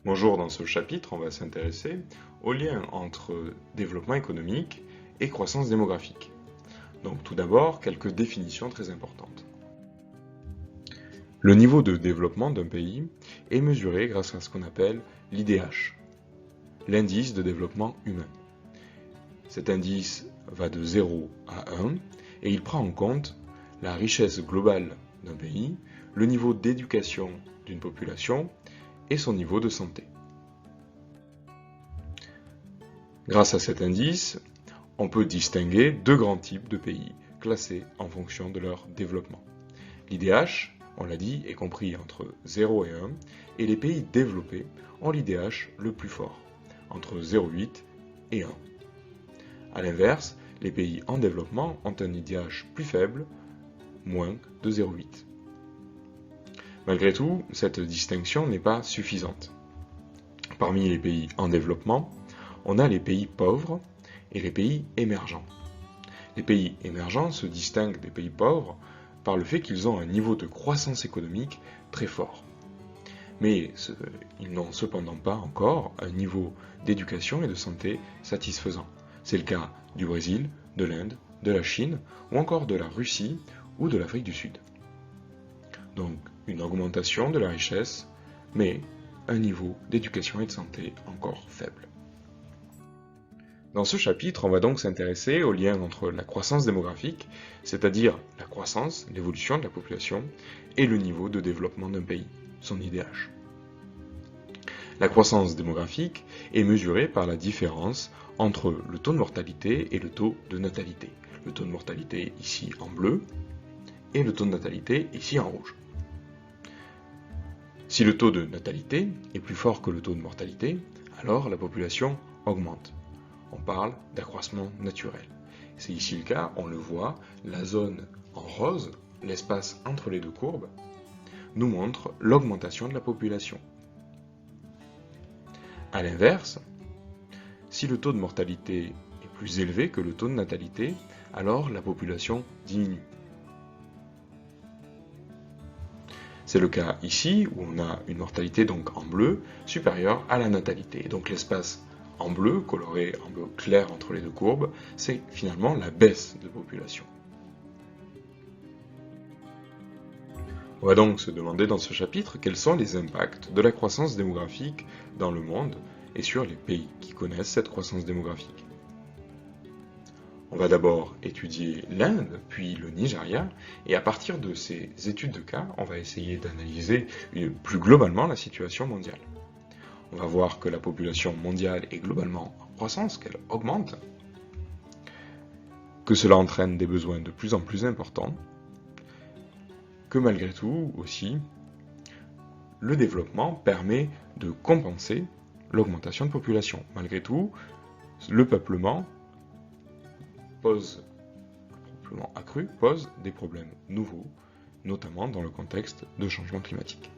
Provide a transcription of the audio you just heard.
Bonjour, dans ce chapitre, on va s'intéresser au lien entre développement économique et croissance démographique. Donc tout d'abord, quelques définitions très importantes. Le niveau de développement d'un pays est mesuré grâce à ce qu'on appelle l'IDH, l'indice de développement humain. Cet indice va de 0 à 1 et il prend en compte la richesse globale d'un pays, le niveau d'éducation d'une population et son niveau de santé. Grâce à cet indice, on peut distinguer deux grands types de pays, classés en fonction de leur développement. L'IDH, on l'a dit, est compris entre 0 et 1, et les pays développés ont l'IDH le plus fort, entre 0,8 et 1. A l'inverse, les pays en développement ont un IDH plus faible, moins de 0,8. Malgré tout, cette distinction n'est pas suffisante. Parmi les pays en développement, on a les pays pauvres et les pays émergents. Les pays émergents se distinguent des pays pauvres par le fait qu'ils ont un niveau de croissance économique très fort. Mais ils n'ont cependant pas encore un niveau d'éducation et de santé satisfaisant. C'est le cas du Brésil, de l'Inde, de la Chine ou encore de la Russie ou de l'Afrique du Sud. Donc une augmentation de la richesse, mais un niveau d'éducation et de santé encore faible. Dans ce chapitre, on va donc s'intéresser au lien entre la croissance démographique, c'est-à-dire la croissance, l'évolution de la population, et le niveau de développement d'un pays, son IDH. La croissance démographique est mesurée par la différence entre le taux de mortalité et le taux de natalité. Le taux de mortalité ici en bleu et le taux de natalité ici en rouge. Si le taux de natalité est plus fort que le taux de mortalité, alors la population augmente. On parle d'accroissement naturel. C'est ici le cas, on le voit, la zone en rose, l'espace entre les deux courbes, nous montre l'augmentation de la population. A l'inverse, si le taux de mortalité est plus élevé que le taux de natalité, alors la population diminue. C'est le cas ici, où on a une mortalité donc en bleu supérieure à la natalité. Et donc l'espace en bleu, coloré en bleu clair entre les deux courbes, c'est finalement la baisse de population. On va donc se demander dans ce chapitre quels sont les impacts de la croissance démographique dans le monde et sur les pays qui connaissent cette croissance démographique. On va d'abord étudier l'Inde, puis le Nigeria, et à partir de ces études de cas, on va essayer d'analyser plus globalement la situation mondiale. On va voir que la population mondiale est globalement en croissance, qu'elle augmente, que cela entraîne des besoins de plus en plus importants, que malgré tout aussi, le développement permet de compenser l'augmentation de population. Malgré tout, le peuplement accru pose des problèmes nouveaux, notamment dans le contexte de changement climatique.